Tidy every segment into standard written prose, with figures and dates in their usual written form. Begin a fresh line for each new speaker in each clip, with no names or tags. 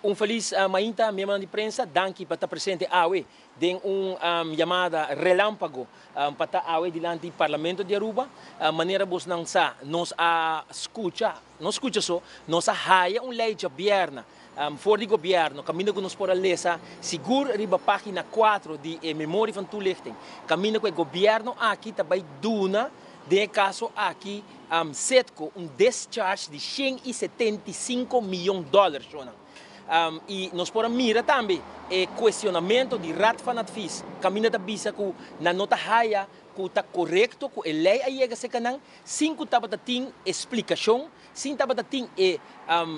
Um feliz mainta, minha mãe de prensa, danke para estar presente awe, tem chamada relâmpago para estar awe diante do Parlamento de Aruba, maneira bos não sa, nos não escuta só, nos haia lei de governo, fora de governo, caminho que nos pode lesa, seguro riba página 4 de memória van toelichting, caminho que o governo aqui também duna, de caso aqui, setco discharge de 175 milhões de dólares, e nós podemos mirar também o questionamento de rat van advies. Caminho da bisa que na nota raia que está correto, que a lei aí é se canang, cinco tabata tem explicação, cinco tabata tem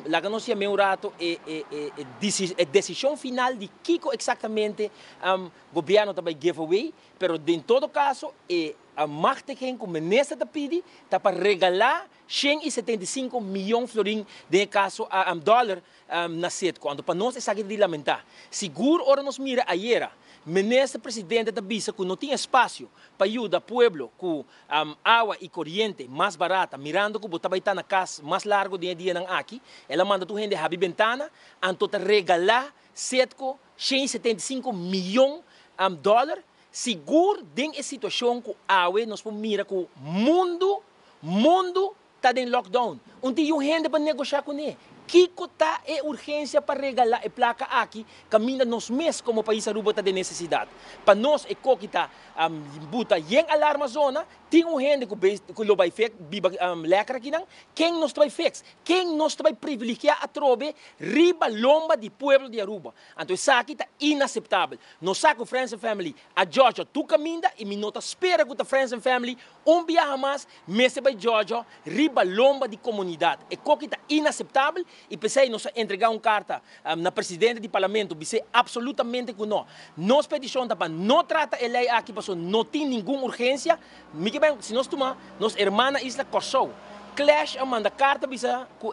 lá que nós chamamos rato decisão final de Kiko exatamente governo também giveaway, pero em todo caso a machtiging que o ministro está pedindo está para regalar 175 milhões de florins de caso dólar na sede. Quando para nós é aqui de lamentar. Seguro, ora nos mira ayer, ministro presidente da bisa que não tinha espaço para ajudar o povo com água e corrente mais barata, mirando que você vai estar na casa mais largo de dia aqui, ela manda tu gente abrir ventana, então regalar 175 milhões de dólares. Seguro, tem a situação que a água nós podemos mirar que o mundo está em lockdown. Onde tem gente para negociar com ele. Kiko está é urgência para regalar a placa aqui, caminha nos meses como país Aruba está de necessidade. Para nós, é que está buta em alarma zona, tem gente que lo vai fez, biba letra aqui não, quem nos vai fez, quem nos vai privilegiar a trobe, riba lomba de povo de Aruba. Então, isso aqui está inaceitável. Nós saco Friends and Family, a Georgia, tu caminha e me nota espera que a Friends and Family, viaja mais, mês vai Georgia, riba lomba de comunidade. É que está inaceitável. E pensei nós entregar uma carta na presidente do parlamento, disse absolutamente que não. Nossa petição para não trata a lei aqui, porque não tem nenhuma urgência. Se nós tomar, nossa irmã Isla Corsou, Clash manda carta que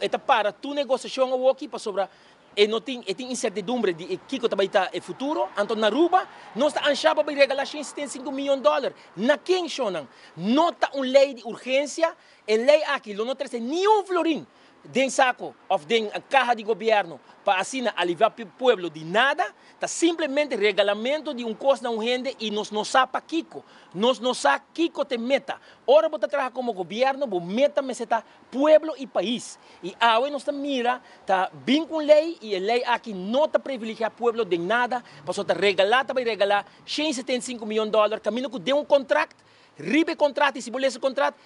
é para tu negociação aqui para sobre e não tem incertidumbre de que vai estar o futuro. Então na Aruba, nós está anchava para regalar 175 milhões de dólares. Na quem chonan? Não está uma lei de urgência, a lei aqui não traz nenhum florim. Den saco of den caja de governo para assim aliviar o povo de nada, está simplesmente regalamento de custo na gente e nós não sabemos Kiko. Nós não sabemos Kiko te meta. Ora você trabalha como governo, você meta meseta povo e país. E agora nós mira, está bem com lei e a lei aqui não está privilegiar o povo de nada, para está regalar 175 milhões de dólares, caminho que deu contrato, ribe contrato e se bolece esse contrato,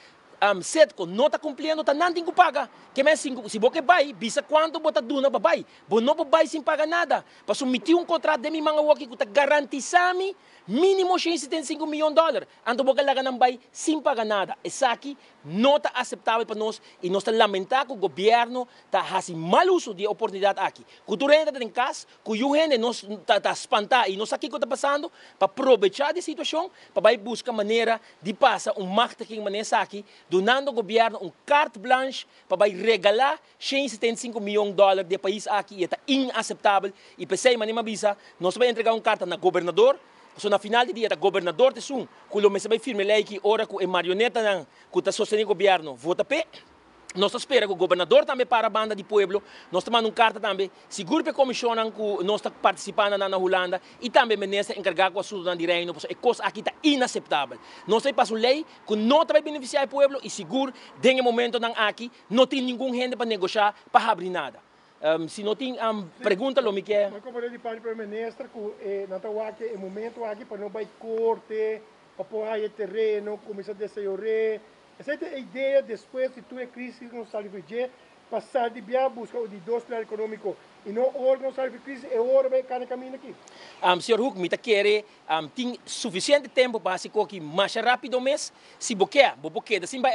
setco não está cumprindo, está não tem que pagar. Que mais se você vai, bisa quanto você duna para vai. Você não vai sem pagar nada. Para submeter contrato de minha manga que está garantizando mínimo 175 milhões de dólares. Então você lá não vai sem pagar nada. Isso aqui não está aceitável para nós e nós estamos lamentando que o governo está fazendo mau uso de oportunidade aqui. Que o gente está em casa, que o gente está espantado e nós aqui que está passando para aproveitar a situação, para buscar maneira de passar marketing maneira aqui, donando ao governo carte blanche para regalar 175 milhões de dólares de país aqui e está inaceitável. E pensei, maneira bisa, nós vamos entregar uma carta na governador. So, na final do dia, o governador de Sum, que o mesmo firme lei que ora que é marioneta que está sustentando o governo, vota pé. Nós esperamos que o governador também para a banda de povo, nós tomamos uma carta também, seguro que a comissão que nós estamos participando na Holanda e também o ministro encarregado com o assunto de reino, porque a coisa aqui está inaceitável. Nós temos uma lei que não vai beneficiar o povo e seguro, nesse momento aqui, não tem nenhum gente para negociar, para abrir nada. Se não tem pergunta, lo me quer.
Mas como ele fala para o ministro, que no momento aqui para não vai corte, para pôr aí terreno, começar a desenvolver. Essa é a ideia depois de toda a crise que nós saímos de passar de via busca de dois pilares econômicos e não hora não saímos de crise é hora vai cada caminho aqui.
Senhor Huck, me quer tem suficiente tempo para se que mais rápido mês, se você assim vai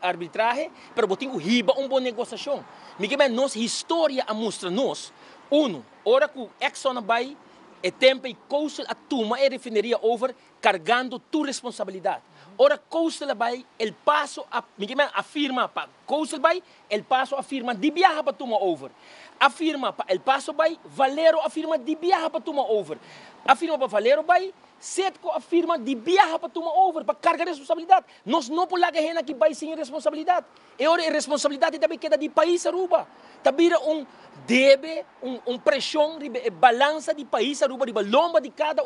arbitragem, mas você tem que riba uma boa negociação. Me quer nossa história a mostra nos hora que o Exxon vai é tempo e custo a turma e refineria over carregando tua responsabilidade. Ora, custo vai, el passo, a firma para Coastal Bay, El Paso afirma de viaja para tomar over. Afirma para El Paso Bay, Valero afirma de viaja para tomar over. Afirma para Valero Bay, Setco afirma de viaja para tomar over, para cargar responsabilidade. Nós não podemos gente aqui vai sem responsabilidade. E agora a responsabilidade também queda do país Aruba. Também deve pressão, balança do país Aruba, de lomba de cada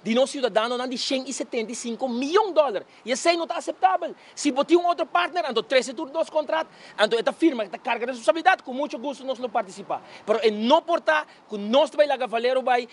de nós cidadãos, de 175 milhões de dólares. E isso não está aceitável. Se botar outro partner, então 13 dos contratos, então esta firma está carga de responsabilidade, com muito gosto nós não participar. Mas não importa que nós vai lá Valero vai,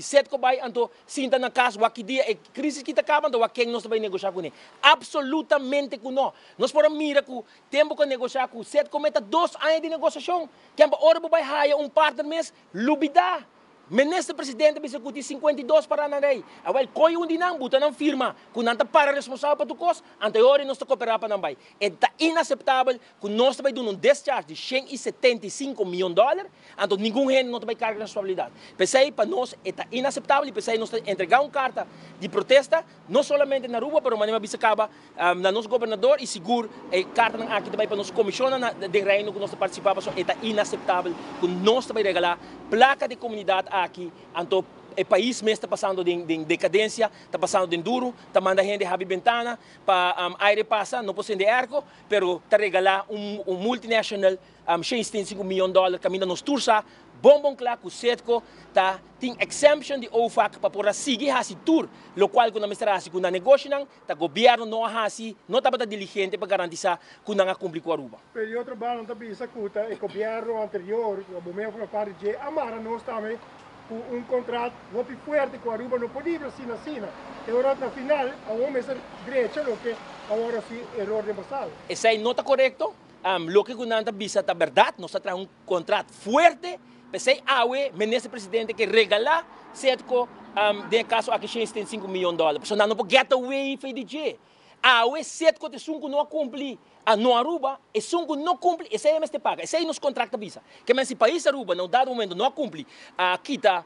Setco vai, então sinta na casa, o que dia a crise que está acabando, o que nós vai negociar com ele. Absolutamente que não. Nós podemos mirar que o tempo que negociar com o Setco meta 2 anos de negociação, que a hora vai hire partner mês, lubida. Ministro presidente bisa kuti 52 para na rei. Awal koi undi nang buta ng firma. Kung nanta para responsável para tu kos, anterior nós cooperar para nambay. É inaceitável que nós vai dar discharge de 175 milhões de dólares, então nenhum gente não vai carregar responsabilidade. Pensei para nós é inaceitável e pensei nós entregar carta de protesta, não somente na rua, mas também bisa acaba na nosso governador e seguro carta ng aqui também para nós comissões de reino que nós participamos, é inaceitável que nós vai regalar placa de comunidade aqui, então o país mesmo está passando de decadência, está passando de duro, está mandando gente abrir ventana para aire passa, não pode ser de arco, pero está regalar multinacional 175 milhões de dólares caminho nos tursa, bom claro que o Setco tem exemption de OFAC para poder seguir esse tour, lo qual que nós estamos com o negócio não, o governo não está diligente para garantir que não cumpre com a Aruba.
Mas outro balo também isso que o governo anterior, o momento da parte de Amara nós também contrato muito forte com a Aruba não podia assim. E agora no final, a homem se direito o que agora sim erro de passado.
Isso aí não está correto. Lo que nós bisa é verdade, nós temos contrato forte. Pensei, ministro presidente que regala Setco, de caso aqui 175 milhões de dólares. Pessoal, não pode get away from DJ. Setco te sunco não cumpre. No Aruba, e sunco não cumpre, esse aí te paga, esse aí nos contrata visa. Que mas se o país Aruba, no dado momento, não cumpre, quita,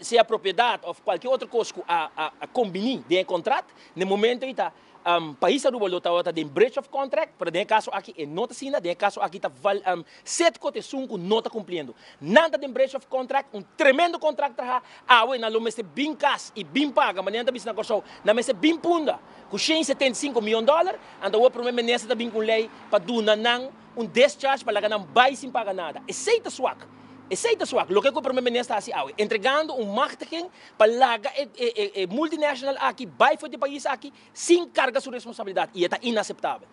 se a propriedade ou qualquer outra coisa a combinar de contrato, no momento está país Aruba está em breach of contract, para de caso aqui é nota sina, de caso aqui está Setco te sunco não está cumprindo. Nada de breach of contract, tremendo contrato traha, na lume se bem cas e bem paga, mas nem está na corso, na mesa bem punda, com 175 milhões de dólares, então o primeiro-ministro está bem com lei para dar discharge para não vai sem pagar nada. Aceita swak. Aceita swak. Lo que o primeiro-ministro está assim, entregando marketing para lagar multinacional aqui, vai fora do país aqui, sem carga sua responsabilidade. E é inaceitável.